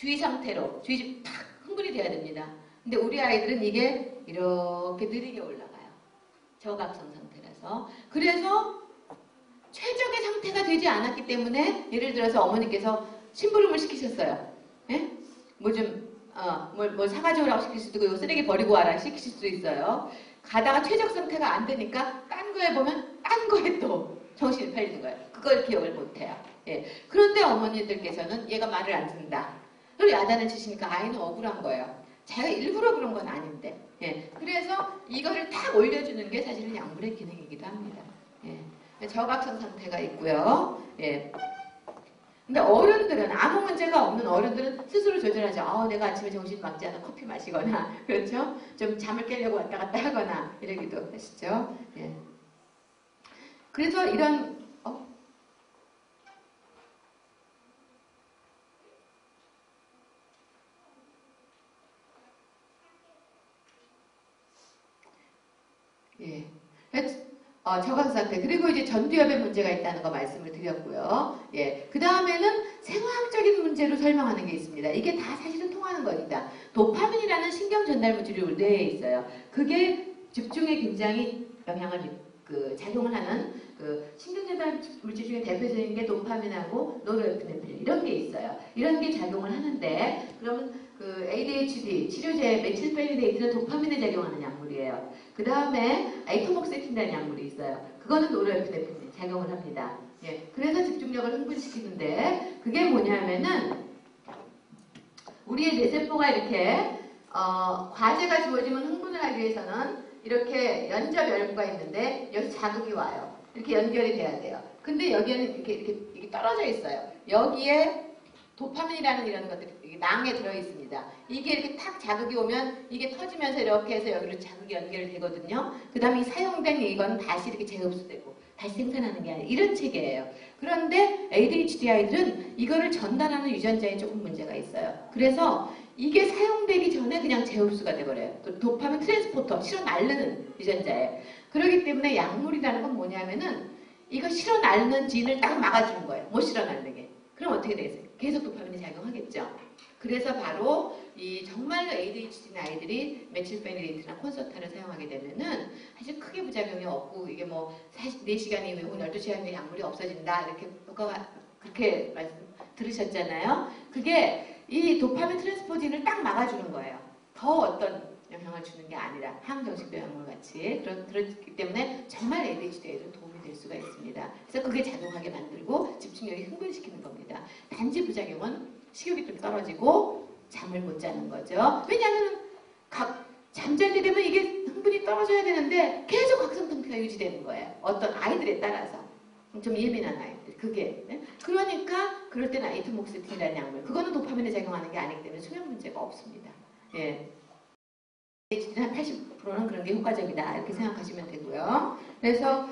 주의 상태로 탁 흥분이 돼야 됩니다. 근데 우리 아이들은 이게 이렇게 느리게 올라가요. 저각성 상태라서. 그래서 최적의 상태가 되지 않았기 때문에 예를 들어서 어머니께서 심부름을 시키셨어요. 예? 뭘 사가지고 오라고 시킬 수도 있고 쓰레기 버리고 와라 시키실 수도 있어요. 가다가 최적 상태가 안 되니까 딴 거에 보면 딴 거에 또 정신이 팔리는 거예요. 그걸 기억을 못해요. 예. 그런데 어머니들께서는 얘가 말을 안 듣는다. 그리고 야단을 치시니까 아이는 억울한 거예요. 자기가 일부러 그런 건 아닌데. 예. 그래서 이거를 탁 올려주는 게 사실은 약물의 기능이기도 합니다. 예. 저각성 상태가 있고요. 예. 근데 어른들은 아무 문제가 없는 어른들은 스스로 조절하죠. 내가 아침에 정신 막지 않아 커피 마시거나 그렇죠? 좀 잠을 깨려고 왔다 갔다 하거나 이러기도 하시죠. 예. 그래서 이런 예. 저각성 상태. 그리고 이제 전두엽에 문제가 있다는 거 말씀을 드렸고요. 예. 그 다음에는 생화학적인 문제로 설명하는 게 있습니다. 이게 다 사실은 통하는 겁니다. 도파민이라는 신경 전달 물질이 우리 뇌에 있어요. 그게 집중에 굉장히 영향을 작용을 하는 신경 전달 물질 중에 대표적인 게 도파민하고 노르에피네프린 이런 게 있어요. 이런 게 작용을 하는데 그러면 ADHD 치료제 메틸페니데이트는 도파민에 작용하는 약물이에요. 그 다음에 에이토목세틴이라는 약물이 있어요. 그거는 노르에피네프린에 작용을 합니다. 예, 그래서 집중력을 흥분시키는데 그게 뭐냐면은 우리의 뇌세포가 이렇게 과제가 주어지면 흥분을 하기 위해서는 이렇게 연접 열구가 있는데 여기서 자극이 와요. 이렇게 연결이 돼야 돼요. 근데 여기에는 이렇게 떨어져 있어요. 여기에 도파민이라는 이런 것들이 낭에 들어있습니다. 이게 이렇게 탁 자극이 오면 이게 터지면서 이렇게 해서 여기로 자극이 연결되거든요. 그 다음에 이 사용된 이건 다시 이렇게 재흡수되고 다시 생산하는 게 아니라 이런 체계예요. 그런데 ADHD 아이들은 이거를 전달하는 유전자에 조금 문제가 있어요. 그래서 이게 사용되기 전에 그냥 재흡수가 돼버려요. 또 도파민 트랜스포터, 실어 날르는 유전자예요. 그렇기 때문에 약물이라는 건 뭐냐면은 이거 실어 날르는 진을 딱 막아주는 거예요. 못 실어 날르게. 그럼 어떻게 되겠어요? 계속 도파민이 작용하겠죠. 그래서 바로 이 정말로 ADHD 아이들이 메틸페니데이트나 콘서타를 사용하게 되면은 사실 크게 부작용이 없고 이게 뭐 4시간 이후에 혹은 12시간 이후에 약물이 없어진다 이렇게 효과가 그렇게 말씀 들으셨잖아요. 그게 이 도파민 트랜스포진을 딱 막아주는 거예요. 더 어떤 영향을 주는 게 아니라 항정식도 약물 같이 그렇기 때문에 정말 ADHD에도 도움이 될 수가 있습니다. 그래서 그게 작용하게 만들고 집중력이 흥분시키는 겁니다. 단지 부작용은 식욕이 좀 떨어지고 잠을 못 자는 거죠. 왜냐하면 잠잘 때 되면 이게 흥분이 떨어져야 되는데 계속 각성 상태가 유지되는 거예요. 어떤 아이들에 따라서 좀 예민한 아이들 그게 그러니까 그럴 때는 에이토목세틴이라는 약물 그거는 도파민에 작용하는 게 아니기 때문에 수면 문제가 없습니다. 예. 한 80%는 그런 게 효과적이다 이렇게 생각하시면 되고요. 그래서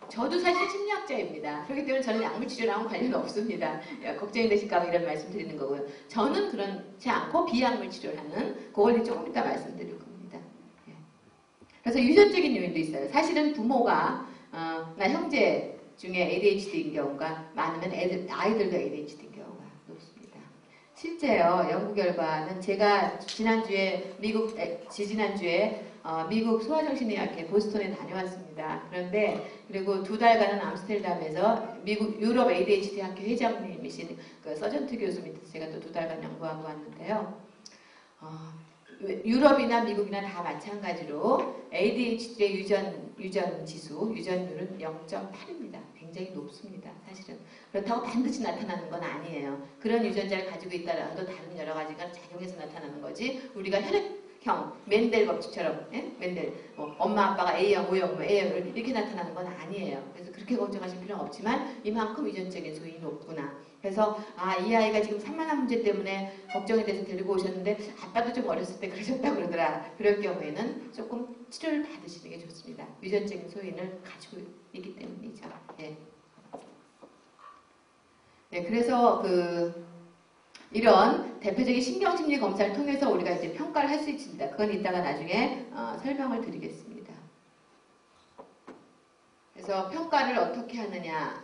저도 사실 심리학자입니다. 그렇기 때문에 저는 약물 치료랑은 관련 없습니다. 걱정이 되실까 봐 이런 말씀 드리는 거고요. 저는 그렇지 않고 비약물 치료를 하는 그걸 조금 이따 말씀드릴 겁니다. 예. 그래서 유전적인 요인도 있어요. 사실은 부모가 나 형제 중에 ADHD인 경우가 많으면 아이들도 ADHD인 경우가 높습니다. 실제요, 연구 결과는 제가 지지난주에 미국 소아정신의학회 보스턴에 다녀왔습니다. 그런데 그리고 2달간은 암스테르담에서 유럽 ADHD 학회 회장님이신 서전트 교수 밑에서 제가 또 2달간 연구하고 왔는데요. 유럽이나 미국이나 다 마찬가지로 ADHD의 유전 지수, 유전율은 0.8입니다. 굉장히 높습니다. 사실은. 그렇다고 반드시 나타나는 건 아니에요. 그런 유전자를 가지고 있다라도 다른 여러 가지가 작용해서 나타나는 거지. 우리가 혈액형, 맨델 법칙처럼, 맨델, 엄마 아빠가 A형, O형, A형 이렇게 나타나는 건 아니에요. 그래서 그렇게 걱정하실 필요는 없지만 이만큼 유전적인 소인이 높구나. 그래서 이 아이가 지금 산만한 문제 때문에 걱정이 돼서 데리고 오셨는데 아빠도 좀 어렸을 때 그러셨다고 그러더라. 그럴 경우에는 조금 치료를 받으시는 게 좋습니다. 유전적인 소인을 가지고 있기 때문이죠. 네. 네, 그래서 이런 대표적인 신경심리 검사를 통해서 우리가 이제 평가를 할 수 있습니다. 그건 이따가 나중에 설명을 드리겠습니다. 그래서 평가를 어떻게 하느냐.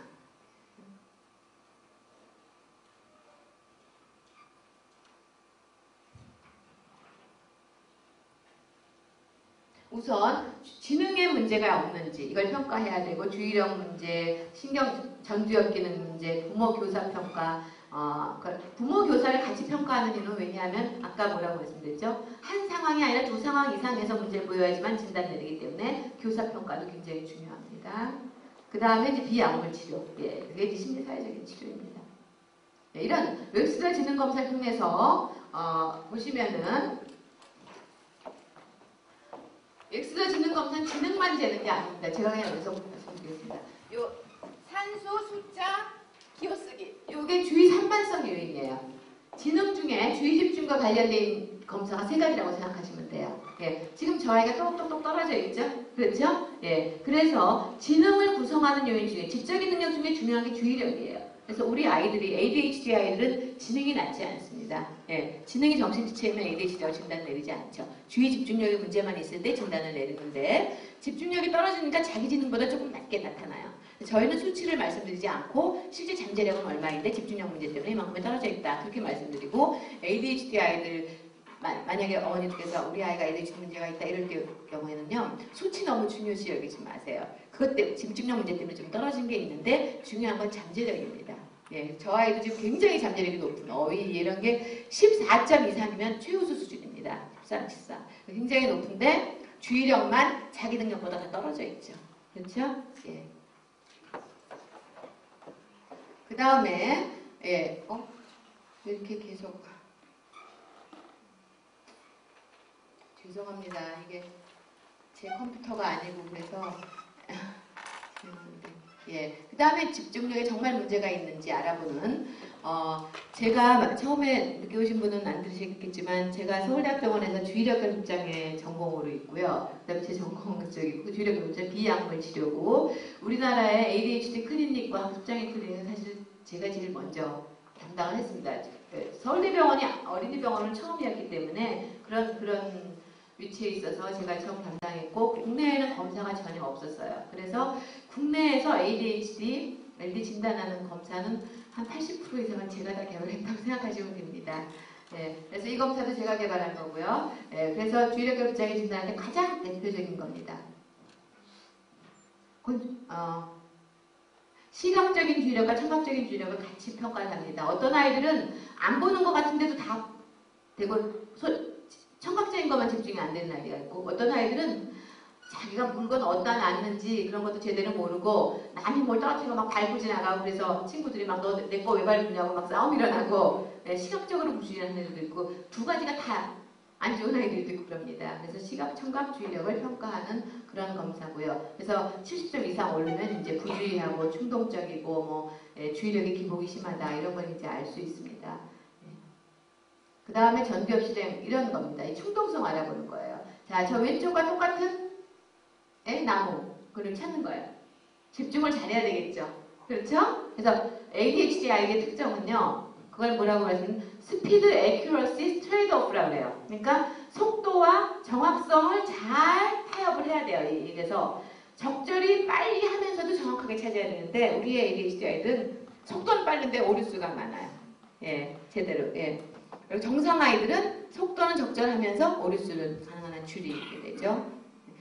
우선 지능에 문제가 없는지 이걸 평가해야 되고 주의력 문제, 신경 전두엽 기능 문제, 부모 교사 평가 부모 교사를 같이 평가하는 이유는 왜냐하면 아까 뭐라고 말씀드렸죠? 한 상황이 아니라 두 상황 이상에서 문제를 보여야지만 진단 내리기 때문에 교사 평가도 굉장히 중요합니다. 그 다음에 이제 비약물 치료, 예, 그게 이제 심리사회적인 치료입니다. 네, 이런 웹스터 지능 검사를 통해서 보시면은 웹스터 지능 검사는 지능만 재는 게 아닙니다. 제가 그냥 여기서 말씀드리겠습니다. 요 산수, 숫자, 기호쓰기. 요게 주의 산만성 요인이에요. 지능 중에 주의 집중과 관련된 검사가 세 가지라고 생각하시면 돼요. 예, 지금 저 아이가 똑똑똑 떨어져 있죠? 그렇죠? 예, 그래서 지능을 구성하는 요인 중에 지적인 능력 중에 중요한 게 주의력이에요. 그래서 우리 아이들이 ADHD 아이들은 지능이 낮지 않습니다. 예, 지능이 정신지체면 ADHD라고 진단 내리지 않죠. 주의 집중력의 문제만 있을 때 진단을 내리는데 집중력이 떨어지니까 자기 지능보다 조금 낮게 나타나요. 저희는 수치를 말씀드리지 않고 실제 잠재력은 얼마인데 집중력 문제 때문에 이만큼이 떨어져 있다. 그렇게 말씀드리고 ADHD 아이들 만약에 어머니께서 우리 아이가 ADHD 문제가 있다 이럴 경우에는요. 수치 너무 중요시 여기지 마세요. 그것 때문에 집중력 문제 때문에 좀 떨어진 게 있는데 중요한 건 잠재력입니다. 예, 저 아이도 지금 굉장히 잠재력이 높은 어휘 이런 게 14점 이상이면 최우수 수준입니다. 13, 14. 굉장히 높은데 주의력만 자기 능력보다 다 떨어져 있죠. 그렇죠? 예. 그 다음에 예, 왜 이렇게 계속 죄송합니다. 이게 제 컴퓨터가 아니고 그래서 예. 그 다음에 집중력에 정말 문제가 있는지 알아보는 제가 처음에 늦게 오신 분은 안 들으셨겠지만 제가 서울대학병원에서 주의력 결핍장애 전공으로 있고요. 그 다음에 제 전공 쪽이고 주의력 결핍장 비약물 치료고 우리나라의 ADHD 클리닉과 학습장애 클리닉은 사실 제가 제일 먼저 담당을 했습니다. 서울대병원이 어린이병원을 처음이었기 때문에 그런 위치에 있어서 제가 처음 담당했고 국내에는 검사가 전혀 없었어요. 그래서 국내에서 ADHD 진단하는 검사는 한 80% 이상은 제가 다 개발했다고 생각하시면 됩니다. 네, 그래서 이 검사도 제가 개발한 거고요. 네, 그래서 주의력 결핍장애 진단하는 가장 대표적인 겁니다. 시각적인 주의력과 청각적인 주의력을 같이 평가를 합니다. 어떤 아이들은 안 보는 것 같은데도 다 되고 청각적인 것만 집중이 안 되는 아이가 있고 어떤 아이들은 자기가 물건 어디다 놨는지 그런 것도 제대로 모르고 남이 뭘 떨어뜨리고 막 밟고 지나가고 그래서 친구들이 막 너 내 거 왜 밟느냐고 막 싸움 일어나고 네, 시각적으로 부실한 애들도 있고 두 가지가 다 안 좋은 아이들도 있고 그럽니다. 그래서 시각, 청각, 주의력을 평가하는 그런 검사고요. 그래서 70점 이상 오르면 이제 부주의하고 충동적이고 뭐 주의력의 기복이 심하다 이런 걸 이제 알 수 있습니다. 그 다음에 전두엽 실행 이런 겁니다. 이 충동성 알아보는 거예요. 자, 저 왼쪽과 똑같은 나무를 찾는 거예요. 집중을 잘해야 되겠죠. 그렇죠? 그래서 ADHD 아이의 특성은요. 그걸 뭐라고 말씀드리면 스피드, 애큐러시, 트레이드 오프라고 해요. 그러니까 속도와 정확성을 잘 타협을 해야 돼요. 그래서 적절히 빨리 하면서도 정확하게 찾아야 되는데 우리의 ADHD 아이들은 속도는 빠른데 오류수가 많아요. 예, 제대로. 예. 그리고 정상 아이들은 속도는 적절하면서 오류수는 가능한 한 줄이게 되죠.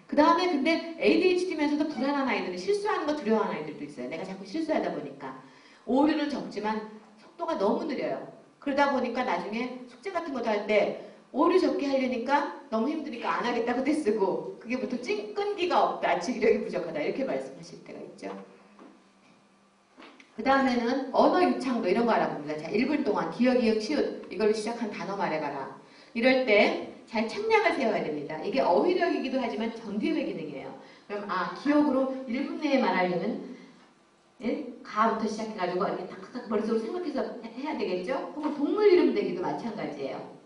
그 다음에 근데 ADHD면서도 불안한 아이들은 실수하는 거 두려워하는 아이들도 있어요. 내가 자꾸 실수하다 보니까. 오류는 적지만 속도가 너무 느려요. 그러다 보니까 나중에 숙제 같은 것도 할 때 오류 적게 하려니까 너무 힘드니까 안 하겠다고 떼쓰고 그게 보통 끈기가 없다, 지기력이 부족하다 이렇게 말씀하실 때가 있죠. 그 다음에는 언어 유창도 이런 거 알아봅니다. 자, 1분 동안 기억, 이응, 시읒 이걸로 시작한 단어 말해봐라. 이럴 때 잘 책략을 세워야 됩니다. 이게 어휘력이기도 하지만 전두엽의 기능이에요. 그럼 기억으로 1분 내에 말하려면 가부터 시작해가지고 이렇게 탁탁탁 머릿속으로 생각해서 해야 되겠죠? 혹은 동물 이름 대기도 마찬가지예요.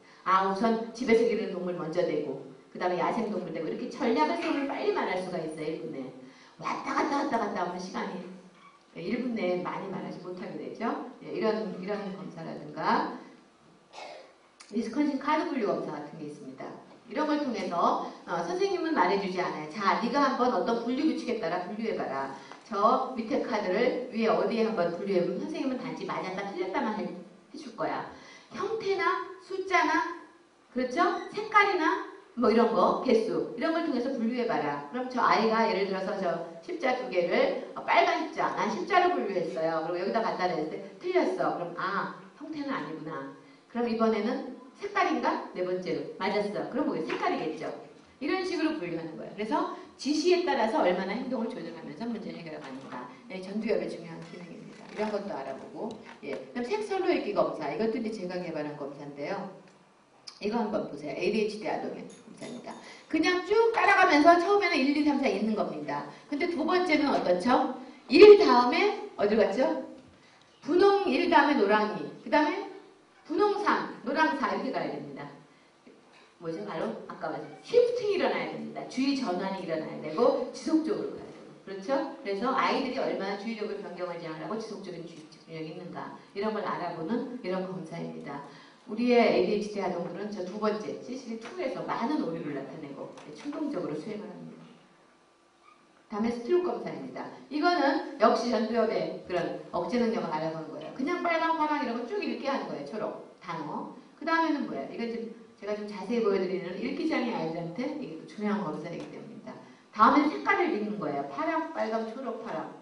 우선 집에서 기르는 동물 먼저 대고 그 다음에 야생동물 대고 이렇게 전략을 세우면 빨리 말할 수가 있어요. 1분 내에. 왔다 갔다 하면 시간이 1분 내에 많이 말하지 못하게 되죠. 이런 검사라든가 위스콘신 카드 분류 검사 같은 게 있습니다. 이런 걸 통해서 선생님은 말해주지 않아요. 자, 네가 한번 어떤 분류 규칙에 따라 분류해봐라. 저 밑에 카드를 위에 어디에 한번 분류해보면 선생님은 단지 맞았다 틀렸다만 해줄 거야. 형태나 숫자나 그렇죠? 색깔이나 뭐 이런 거, 개수 이런 걸 통해서 분류해봐라. 그럼 저 아이가 예를 들어서 저 십자 두 개를 빨간 십자, 난 십자로 분류했어요. 그리고 여기다 갖다 냈을 때 틀렸어. 그럼 아, 형태는 아니구나. 그럼 이번에는 색깔인가? 네 번째로 맞았어. 그럼 뭐예요? 색깔이겠죠. 이런 식으로 분류하는 거예요. 그래서 지시에 따라서 얼마나 행동을 조절하면서 문제를 해결하는가. 전두엽의 중요한 기능입니다. 이런 것도 알아보고. 그다음 색설로 읽기 검사. 이것도 이제 제가 개발한 검사인데요. 이거 한번 보세요. ADHD 아동의 검사입니다. 그냥 쭉 따라가면서 처음에는 1, 2, 3, 4 있는 겁니다. 근데 두 번째는 어떻죠? 1 다음에 어디 갔죠? 분홍 1 다음에 노랑이. 그 다음에 분홍 3, 노랑 4 이렇게 가야 됩니다. 뭐죠? 바로 아까 말씀 시프팅이 일어나야 됩니다. 주의 전환이 일어나야 되고 지속적으로 가야 되고. 그렇죠? 그래서 아이들이 얼마나 주의적으로 변경을 제한하고 지속적인 주의 집중력이 있는가 이런 걸 알아보는 이런 검사입니다. 우리의 ADHD 아동들은 저 두 번째 CCD2에서 많은 오류를 나타내고 충동적으로 수행을 합니다. 다음에 스트록 검사입니다. 이거는 역시 전두엽의 그런 억제 능력을 알아보는 거예요. 그냥 빨강, 파랑 이런 거 쭉 읽게 하는 거예요. 초록, 단어. 그 다음에는 뭐예요? 이건 이제 제가 좀 자세히 보여드리는 읽기장애 아이들한테 이게 또 중요한 검사이기 때문입니다. 다음엔 색깔을 읽는 거예요. 파랑, 빨강, 초록, 파랑.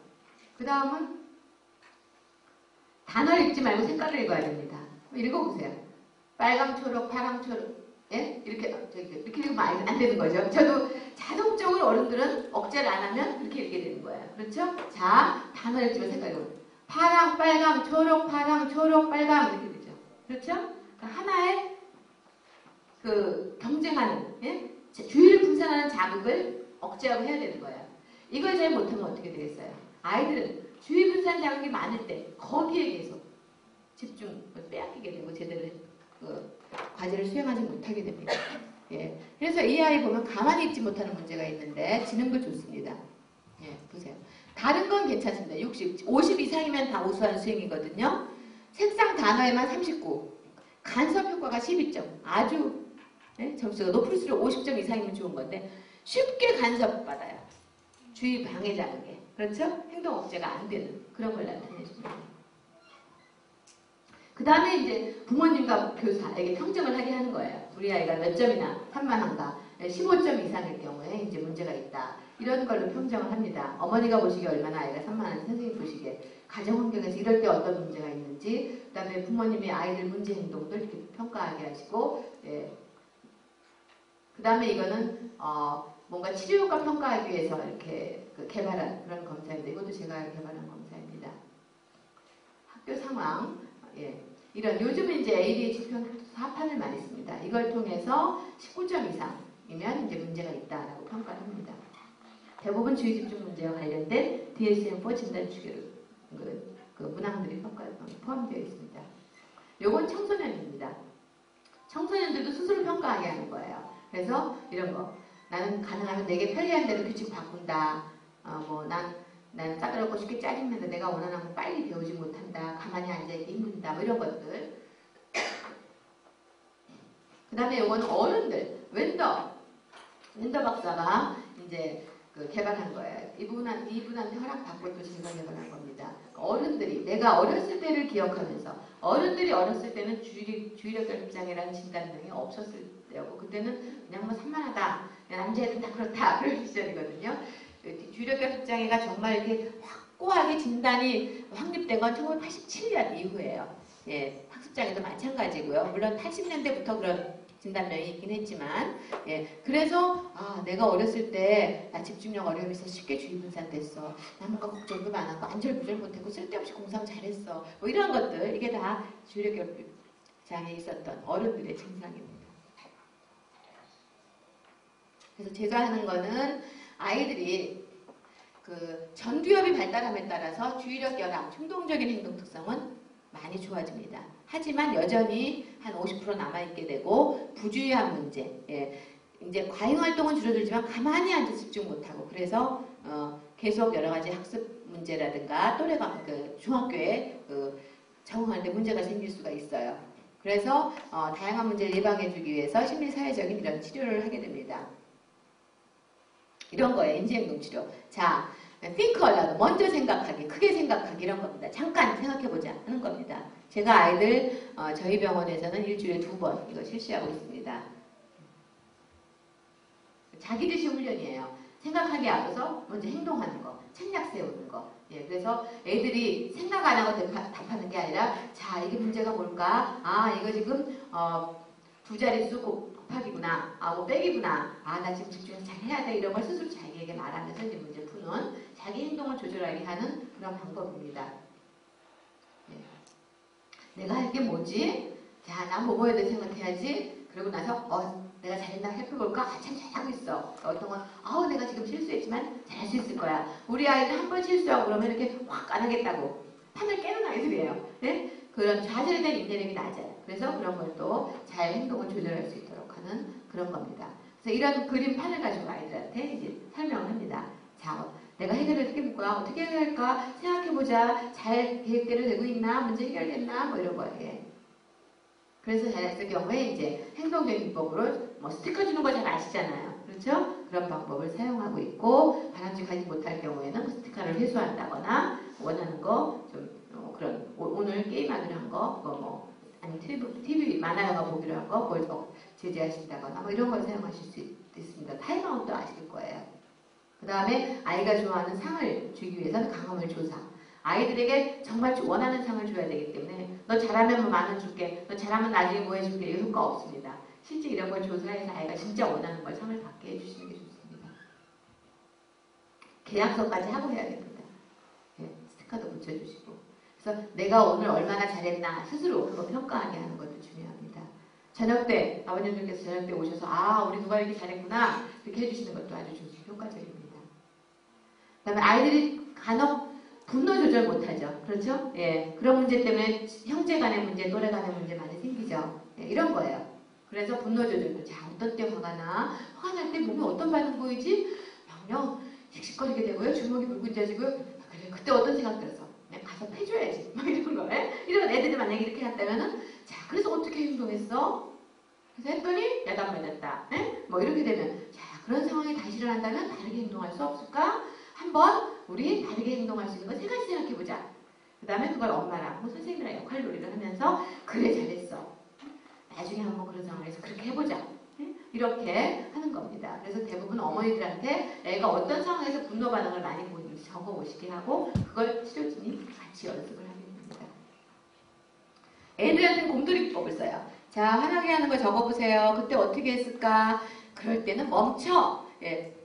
그 다음은 단어를 읽지 말고 색깔을 읽어야 됩니다. 읽어보세요. 빨강, 초록, 파랑, 초록. 예? 이렇게 읽으면 안 되는 거죠. 저도 자동적으로 어른들은 억제를 안 하면 이렇게 읽게 되는 거예요. 그렇죠? 자, 단어 읽지만 색깔로. 파랑, 빨강, 초록, 파랑, 초록, 빨강. 이렇게 되죠. 그렇죠? 그러니까 하나의 경쟁하는, 예? 주의를 분산하는 자극을 억제하고 해야 되는 거예요. 이걸 잘 못하면 어떻게 되겠어요? 아이들은 주의 분산 자극이 많을 때 거기에 계속 집중을 빼앗기게 되고 제대로 과제를 수행하지 못하게 됩니다. 그래서 이 아이 보면 가만히 있지 못하는 문제가 있는데 지능도 좋습니다. 보세요. 다른 건 괜찮습니다. 60, 50 이상이면 다 우수한 수행이거든요. 색상 단어에만 39, 간섭 효과가 12점. 아주 점수가 높을수록 50점 이상이면 좋은 건데 쉽게 간섭받아요. 주의 방해 자극에. 그렇죠? 행동 억제가 안 되는 그런 걸 나타내줍니다. 그 다음에 이제 부모님과 교사에게 평점을 하게 하는 거예요. 우리 아이가 몇 점이나 산만한가. 15점 이상일 경우에 이제 문제가 있다. 이런 걸로 평정을 합니다. 어머니가 보시기에 얼마나 아이가 산만한지 선생님 보시기에 가정 환경에서 이럴 때 어떤 문제가 있는지 그 다음에 부모님이 아이들 문제 행동도 이렇게 평가하게 하시고 그 다음에 이거는 뭔가 치료 효과 평가하기 위해서 이렇게 개발한 그런 검사인데 이것도 제가 개발한 검사입니다. 학교 상황 이런 요즘 이제 ADHD 사판을 많이 씁니다. 이걸 통해서 19점 이상이면 이제 문제가 있다라고 평가를 합니다. 대부분 주의 집중 문제와 관련된 DSM-4 진단 주기로 그 문항들이 평가에 포함되어 있습니다. 요건 청소년입니다. 청소년들도 스스로 평가하게 하는 거예요. 그래서 이런 거 나는 가능하면 내게 편리한 대로 규칙 바꾼다. 난 까다롭고 쉽게 짜증내는데 내가 원하는 건 빨리 배우지 못한다. 가만히 앉아있기 힘든다. 뭐 이런 것들. 그 다음에 요거는 어른들. 웬더 박사가 이제 개발한 거예요. 이분한테 허락받고 또 제가 개발한 겁니다. 어른들이 내가 어렸을 때를 기억하면서 어른들이 어렸을 때는 주의력 결핍장애라는 진단명이 없었을 때였고 그때는 그냥 뭐 산만하다. 남자애들은 다 그렇다. 그런 시절이거든요. 주의력 결핍장애가 정말 이렇게 확고하게 진단이 확립된 건 1987년 이후예요. 학습장애도 마찬가지고요. 물론 80년대부터 그런 진단명이 있긴 했지만 그래서 내가 어렸을 때 나 집중력 어려움이 있어서 쉽게 주의 분산됐어. 나 뭔가 걱정도 많았고 안절부절 못했고 쓸데없이 공상 잘했어. 뭐 이런 것들 이게 다 주의력 결핍장애에 있었던 어른들의 증상입니다. 그래서 제가 하는 거는 아이들이 전두엽이 발달함에 따라서 주의력 결함, 충동적인 행동 특성은 많이 좋아집니다. 하지만 여전히 한 50% 남아있게 되고 부주의한 문제, 이제 과잉 활동은 줄어들지만 가만히 앉아 집중 못하고 그래서 계속 여러 가지 학습 문제라든가 또래가 중학교에 적응할 때 문제가 생길 수가 있어요. 그래서 다양한 문제를 예방해주기 위해서 심리사회적인 이런 치료를 하게 됩니다. 이런 거예요. 인지행동치료. 자, think aloud. 먼저 생각하기, 크게 생각하기 이런 겁니다. 잠깐 생각해보자 하는 겁니다. 제가 아이들 저희 병원에서는 일주일에 2번 이거 실시하고 있습니다. 자기 지시 훈련이에요. 생각하기 앞서서 먼저 행동하는 거, 책략 세우는 거. 예, 그래서 애들이 생각 안 하고 답하는 게 아니라, 자, 이게 문제가 뭘까? 아, 이거 지금 두 자릿수 곱하기구나. 아, 뭐 빼기구나. 아, 나 지금 집중해서 잘 해야 돼. 이런 걸 스스로 자기에게 말하면서 이제 문제 푸는, 자기 행동을 조절하게 하는 그런 방법입니다. 예. 내가 할 게 뭐지? 자, 난 뭐 해야 돼 생각해야지. 그러고 나서 내가 잘했나 살펴볼까? 아, 참 잘하고 있어. 어떤 건 내가 지금 실수했지만 잘할 수 있을 거야. 우리 아이들 한 번 실수하고 그러면 이렇게 확 안 하겠다고 판을 깨는 아이들이에요. 네? 그런 자질에 대한 인내력이 낮아요. 그래서 그런 걸 또 잘 행동을 조절할 수 있도록 하는 그런 겁니다. 그래서 이런 그림판을 가지고 아이들한테 이제 설명을 합니다. 자, 내가 해결을 어떻게 볼 거야? 어떻게 해결할까? 생각해보자. 잘 계획대로 되고 있나? 문제 해결됐나? 뭐 이런 거예요. 그래서 잘했을 경우에 이제 행동적인 비법으로 뭐 스티커 주는 거 잘 아시잖아요. 그렇죠? 그런 방법을 사용하고 있고, 바람직하지 못할 경우에는 그 스티커를 회수한다거나, 원하는 거 좀 그런 오늘 게임하기로 한 거, 그거 뭐 아니 TV 만화 영화 보기로 한 거 그걸 더 제재하신다거나 뭐 이런 걸 사용하실 수 있습니다. 타임아웃도 아실 거예요. 그 다음에 아이가 좋아하는 상을 주기 위해서는 강화물 조사. 아이들에게 정말 원하는 상을 줘야 되기 때문에 너 잘하면 뭐 10,000원 줄게, 너 잘하면 나중에 뭐 해줄게, 이거 효과 없습니다. 실제 이런 걸 조사해서 아이가 진짜 원하는 걸 상을 받게 해주시는 게 좋습니다. 계약서까지 하고 해야 됩니다. 예, 스티커도 붙여주시고. 그래서 내가 오늘 얼마나 잘했나 스스로 그거 평가하게 하는 것도 중요합니다. 저녁 때 아버님들께서 저녁 때 오셔서 우리 누가 이렇게 잘했구나 이렇게 해주시는 것도 아주 효과적입니다. 그 다음에 아이들이 간혹 분노 조절 못하죠. 그렇죠? 예, 그런 문제 때문에 형제 간의 문제, 또래 간의 문제 많이 생기죠. 예, 이런 거예요. 그래서 분노 조절도 어떤 때 화가 날 때 몸에 어떤 반응 보이지? 그냥 씩씩거리게 되고요. 주먹이 붉은져지고요. 그래, 그때 어떤 생각 들어서 내가 가서 패줘야지. 막 이런 거예요. 이런 애들이 만약에 이렇게 했다면은 자, 그래서 어떻게 행동했어? 그래서 했더니 야단 맞았다. 뭐 이렇게 되면 자, 그런 상황이 다시 일어난다면 다르게 행동할 수 없을까? 한번 우리 다르게 행동할 수 있는 거 3가지 생각해보자. 그 다음에 그걸 엄마랑 선생님이랑 역할놀이를 하면서 그래 잘했어. 나중에 한번 그런 상황에서 그렇게 해보자. 이렇게 하는 겁니다. 그래서 대부분 어머니들한테 애가 어떤 상황에서 분노 반응을 많이 보이는지 적어보시게 하고 그걸 치료진이 같이 연습을 하게 됩니다. 애들한테는 곰돌이법을 써요. 자, 화나게 하는 거 적어보세요. 그때 어떻게 했을까? 그럴 때는 멈춰. 예,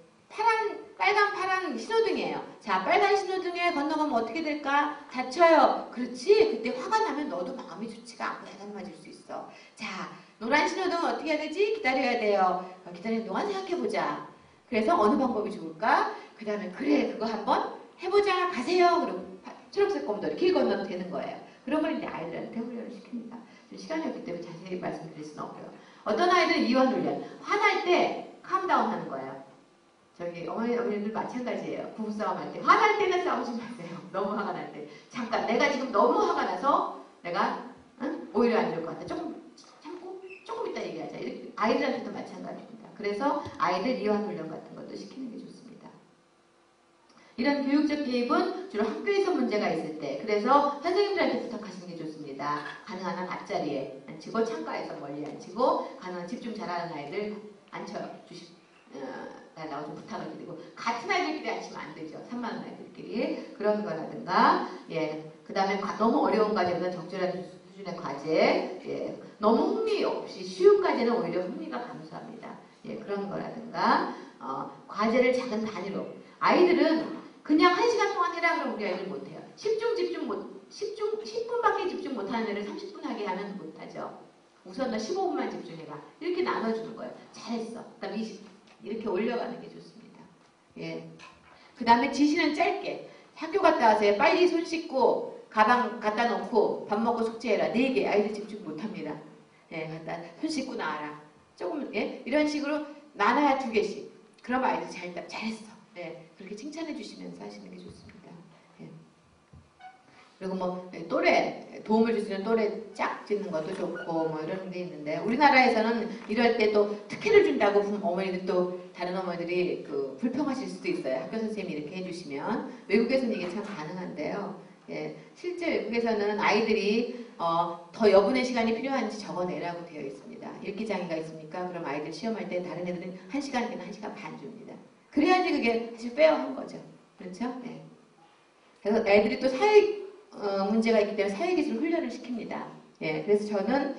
빨간 파란 신호등이에요. 자, 빨간 신호등에 건너가면 어떻게 될까? 다쳐요. 그렇지? 그때 화가 나면 너도 마음이 좋지가 않고 야단 맞을 수 있어. 자, 노란 신호등은 어떻게 해야 되지? 기다려야 돼요. 기다리는 동안 생각해보자. 그래서 어느 방법이 좋을까? 그 다음에 그래, 그거 한번 해보자. 가세요. 그리고 초록색 곰돌이 길 건너면 되는 거예요. 그런 걸 이제 아이들한테 훈련을 시킵니다. 시간이 없기 때문에 자세히 말씀드릴 수는 없고요. 어떤 아이들은 이완 훈련. 화날 때 캄다운 하는 거예요. 저기 어머니들 마찬가지예요. 부부싸움 할 때. 화날 때는 싸우지 마세요. 너무 화가 날 때. 잠깐 내가 지금 너무 화가 나서 내가 오히려 안 좋을 것 같아. 조금 참고 조금 이따 얘기하자. 이렇게 아이들한테도 마찬가지입니다. 그래서 아이들 이완 훈련 같은 것도 시키는 게 좋습니다. 이런 교육적 개입은 주로 학교에서 문제가 있을 때, 그래서 선생님들한테 부탁하시는 게 좋습니다. 가능한 한 앞자리에 앉히고 창가에서 멀리 앉히고 가능한 집중 잘하는 아이들 달라고 좀 부탁을 드리고, 같은 아이들끼리 앉히면 안 되죠. 3만 아이들끼리 그런 거라든가, 예, 그 다음에 너무 어려운 과제보다 적절한 수준의 과제, 예, 너무 흥미 없이 쉬운 과제는 오히려 흥미가 감소합니다. 예, 그런 거라든가, 과제를 작은 단위로. 아이들은 그냥 1시간 동안 해라 그러면 우리 아이들 못해요. 10분밖에 집중 못하는 애를 30분 하게 하면 못하죠. 우선 너 15분만 집중해라. 이렇게 나눠주는 거예요. 잘했어. 그 다음에 이렇게 올려가는 게 좋습니다. 예. 그 다음에 지시는 짧게. 학교 갔다 와서 빨리 손 씻고 가방 갖다 놓고 밥 먹고 숙제해라. 4개. 아이들 집중 못합니다. 예, 갖다 손 씻고 나와라. 조금, 예, 이런 식으로 나눠야 2개씩. 그럼 아이들 잘했어. 예, 그렇게 칭찬해 주시면서 하시는 게 좋습니다. 예. 그리고 뭐 또래 도움을 줄 수 있는 또래 짝 짓는 것도 좋고 뭐 이런 게 있는데, 우리나라에서는 이럴 때 또 특혜를 준다고 어머니들 또 다른 어머니들이 불평하실 수도 있어요. 학교 선생님이 이렇게 해주시면. 외국에서는 이게 참 가능한데요. 예, 실제 외국에서는 아이들이 더 여분의 시간이 필요한지 적어내라고 되어 있습니다. 읽기 장애가 있습니까? 그럼 아이들 시험할 때 다른 애들은 1시간이나 1시간 반 줍니다. 그래야지 그게 사실 페어한 거죠. 그렇죠? 네. 그래서 애들이 또 사회 문제가 있기 때문에 사회기술 훈련을 시킵니다. 예, 그래서 저는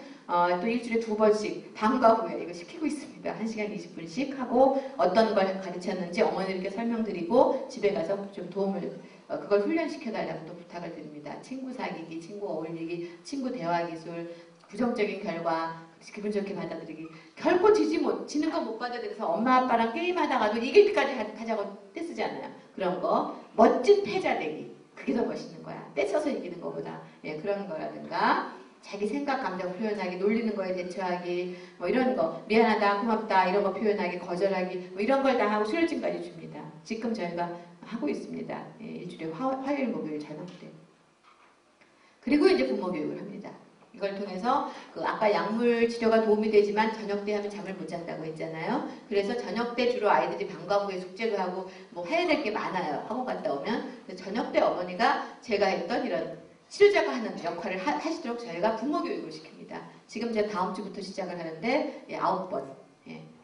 또 일주일에 2번씩 방과 후에 이거 시키고 있습니다. 1시간 20분씩 하고 어떤 걸 가르쳤는지 어머니들께 설명드리고 집에 가서 좀 도움을 그걸 훈련시켜달라고 또 부탁을 드립니다. 친구 사귀기, 친구 어울리기, 친구 대화 기술, 부정적인 결과 기분 좋게 받아들이기. 결코 지는 거 못 받아들여서 엄마 아빠랑 게임하다가도 이길 때까지 하자고 떼쓰잖아요. 그런 거 멋진 패자 되기. 그게 더 멋있는 거야. 떼써서 이기는 것보다. 예, 그런 거라든가 자기 생각, 감정 표현하기, 놀리는 거에 대처하기, 뭐 이런 거, 미안하다, 고맙다, 이런 거 표현하기, 거절하기, 뭐 이런 걸 다 하고 수료증까지 줍니다. 지금 저희가 하고 있습니다. 예, 일주일에 화요일, 목요일 저녁때. 그리고 이제 부모 교육을 합니다. 이걸 통해서 아까 약물 치료가 도움이 되지만 저녁 때 하면 잠을 못 잔다고 했잖아요. 그래서 저녁 때 주로 아이들이 방과 후에 숙제도 하고 뭐 해야 될 게 많아요. 학원 갔다 오면. 그래서 저녁 때 어머니가 제가 했던 이런 치료자가 하는 역할을 하시도록 저희가 부모 교육을 시킵니다. 지금 제가 다음 주부터 시작을 하는데 9번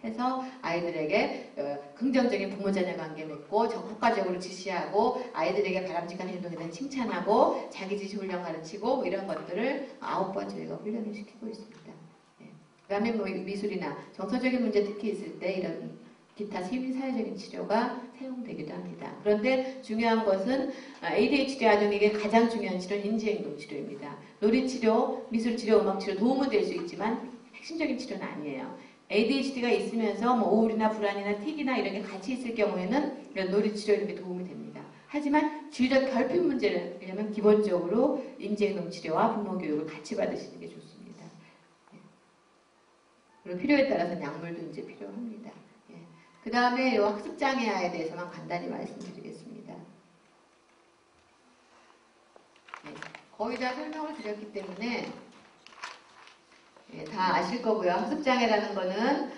해서 아이들에게 긍정적인 부모-자녀 관계 맺고 적극적으로 지시하고 아이들에게 바람직한 행동에 대해 칭찬하고 자기 지시 훈련 가르치고 뭐 이런 것들을 9번 저희가 훈련을 시키고 있습니다. 그 다음에 뭐 미술이나 정서적인 문제 특히 있을 때 이런 기타 시민사회적인 치료가 사용되기도 합니다. 그런데 중요한 것은 ADHD 아동에게 가장 중요한 치료는 인지행동 치료입니다. 놀이치료, 미술치료, 음악치료 도움은 될 수 있지만 핵심적인 치료는 아니에요. ADHD가 있으면서 뭐 우울이나 불안이나 틱이나 이런 게 같이 있을 경우에는 이런 놀이치료 이런 게 도움이 됩니다. 하지만 주의력 결핍 문제를 하려면 기본적으로 인지행동 치료와 부모 교육을 같이 받으시는 게 좋습니다. 그리고 필요에 따라서 약물도 이제 필요합니다. 그 다음에 이 학습장애아에 대해서만 간단히 말씀드리겠습니다. 거의 다 설명을 드렸기 때문에 다 아실 거고요. 학습장애라는 거는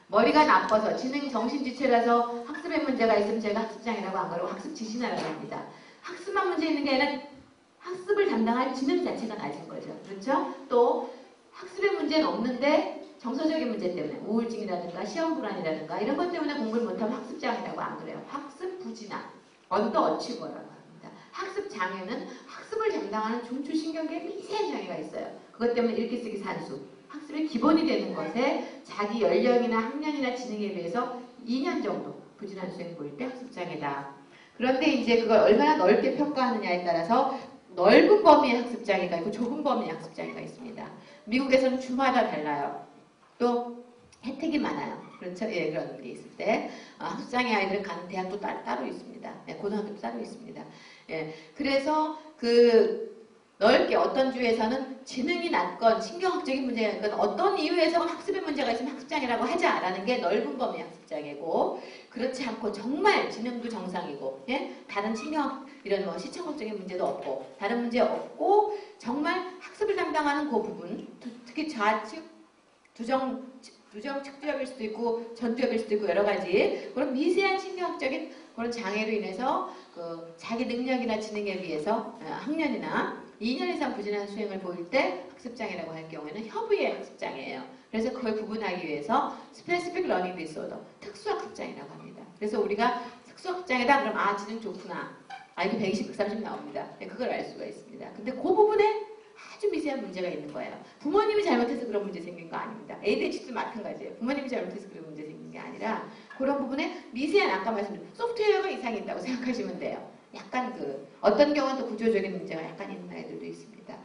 머리가 나빠서 지능 정신지체라서 학습에 문제가 있으면 제가 학습장애라고 안 그러고 학습지신화라고 합니다. 학습만 문제 있는 게 아니라 학습을 담당할 지능 자체가 낮은 거죠. 그렇죠? 또 학습의 문제는 없는데 정서적인 문제 때문에 우울증이라든가 시험 불안이라든가 이런 것 때문에 공부를 못하면 학습장애라고 안 그래요. 학습 부진화, 언더어치버라고 합니다. 학습장애는 학습을 담당하는 중추신경계에 미세한 장애가 있어요. 그것 때문에 읽기 쓰기 산수, 학습의 기본이 되는 것에 자기 연령이나 학년이나 지능에 비해서 2년 정도 부진한 수행 보일 때 학습장애다. 그런데 이제 그걸 얼마나 넓게 평가하느냐에 따라서 넓은 범위의 학습장애가 있고 좁은 범위의 학습장애가 있습니다. 미국에서는 주마다 달라요. 또 혜택이 많아요. 그렇죠? 예, 그런 게 있을 때 학습장애 아이들은 가는 대학도 따로 있습니다. 예, 고등학교도 따로 있습니다. 예, 그래서 넓게 어떤 주에서는 지능이 낮건 신경학적인 문제가 있건 어떤 이유에서 학습에 문제가 있으면 학습장애라고 하자라는 게 넓은 범위의 학습장애고 그렇지 않고 정말 지능도 정상이고 다른 신경 이런 뭐 시청학적인 문제도 없고 다른 문제 없고 정말 학습을 담당하는 그 부분 특히 좌측 두정 측두엽일 수도 있고 전두엽일 수도 있고 여러 가지 그런 미세한 신경학적인 그런 장애로 인해서 자기 능력이나 지능에 비해서 학년이나 2년 이상 부진한 수행을 보일 때 학습장애라고 할 경우에는 협의의 학습장애예요. 그래서 그걸 구분하기 위해서 Specific Learning Disorder, 특수학습장애라고 합니다. 그래서 우리가 특수학습장애다 그럼 지능 좋구나. 이게 120, 130 나옵니다. 그걸 알 수가 있습니다. 근데 그 부분에 아주 미세한 문제가 있는 거예요. 부모님이 잘못해서 그런 문제 생긴 거 아닙니다. ADHD도 마찬가지예요. 부모님이 잘못해서 그런 문제 생긴 게 아니라 그런 부분에 미세한 아까 말씀드린 소프트웨어가 이상이 있다고 생각하시면 돼요. 약간 어떤 경우는 또 구조적인 문제가 약간 있는 아이들도 있습니다.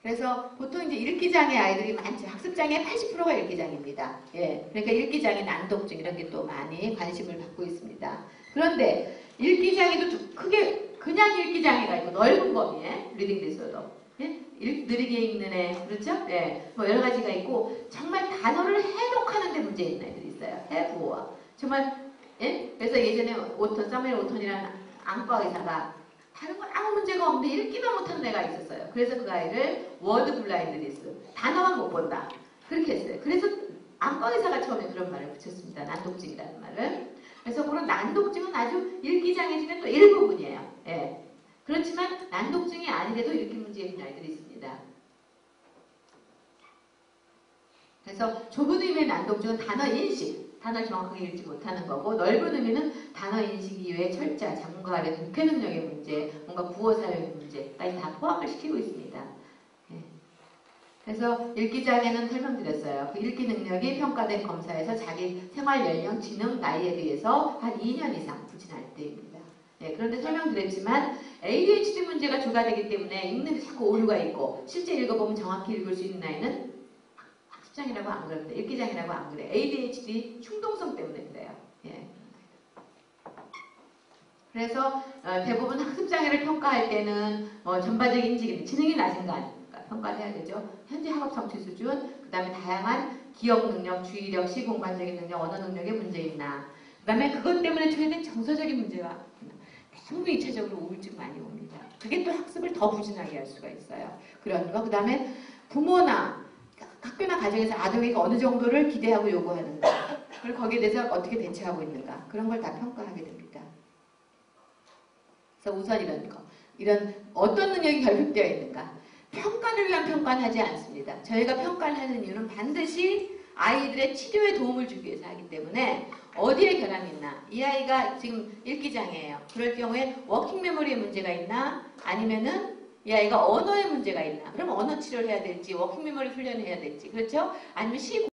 그래서 보통 이제 읽기장애 아이들이 많죠. 학습장애 80%가 읽기장애입니다. 예, 그러니까 읽기장애, 난독증 이런 게 또 많이 관심을 받고 있습니다. 그런데 읽기장애도 크게 그냥 읽기장애가 있고 넓은 범위에 리딩 디소더, 느리게 읽는 애, 그렇죠? 예, 뭐 여러 가지가 있고 정말 단어를 해독하는 데 문제 있는 애들이 있어요. 해부어. 정말 그래서 예전에 사무엘 오턴이라는 안과 의사가 다른 건 아무 문제가 없는데 읽기만 못하는 애가 있었어요. 그래서 그 아이를 워드 블라인드니스, 단어만 못 본다. 그렇게 했어요. 그래서 안과 의사가 처음에 그런 말을 붙였습니다. 난독증이라는 말을. 그래서 그런 난독증은 아주 읽기장애 중에 또 일부분이에요. 예. 그렇지만 난독증이 아니래도 이렇게 문제 있는 아이들이 있습니다. 그래서 좁은 의미의 난독증은 단어 인식, 단어를 정확하게 읽지 못하는 거고, 넓은 의미는 단어 인식 이외에 철자, 작문과 가래 독해 능력의 문제, 뭔가 구어 사용의 문제까지 다 포함을 시키고 있습니다. 예. 그래서 읽기장애는 설명드렸어요. 그 읽기 능력이 평가된 검사에서 자기 생활 연령, 지능, 나이에 비해서 한 2년 이상 부진할 때입니다. 예, 그런데 설명드렸지만 ADHD 문제가 조사되기 때문에 읽는 데 자꾸 오류가 있고 실제 읽어보면 정확히 읽을 수 있는 나이는 학습장애라고 안 그럽니다. 읽기장애라고 안 그래요. ADHD 충동성 때문에 그래요. 예. 그래서 대부분 학습장애를 평가할 때는 전반적인 인지, 지능이 낮은 거 아닙니까? 평가를 해야 되죠. 현재 학업 성취 수준, 그 다음에 다양한 기억 능력, 주의력, 시공간적인 능력, 언어 능력에 문제 있나. 그 다음에 그것 때문에 초래된 정서적인 문제가 너무 2차적으로 우울증 많이 옵니다. 그게 또 학습을 더 부진하게 할 수가 있어요. 그런 거. 그 다음에 부모나 학교나 가정에서 아동에게 어느 정도를 기대하고 요구하는가. 그리고 거기에 대해서 어떻게 대처하고 있는가. 그런 걸 다 평가하게 됩니다. 그래서 우선 이런 어떤 능력이 결핍되어 있는가. 평가를 위한 평가는 하지 않습니다. 저희가 평가를 하는 이유는 반드시 아이들의 치료에 도움을 주기 위해서 하기 때문에 어디에 결함이 있나. 이 아이가 지금 읽기장애예요. 그럴 경우에 워킹 메모리에 문제가 있나 아니면은 이 아이가 언어에 문제가 있나. 그럼 언어 치료를 해야 될지 워킹 메모리 훈련을 해야 될지 그렇죠? 아니면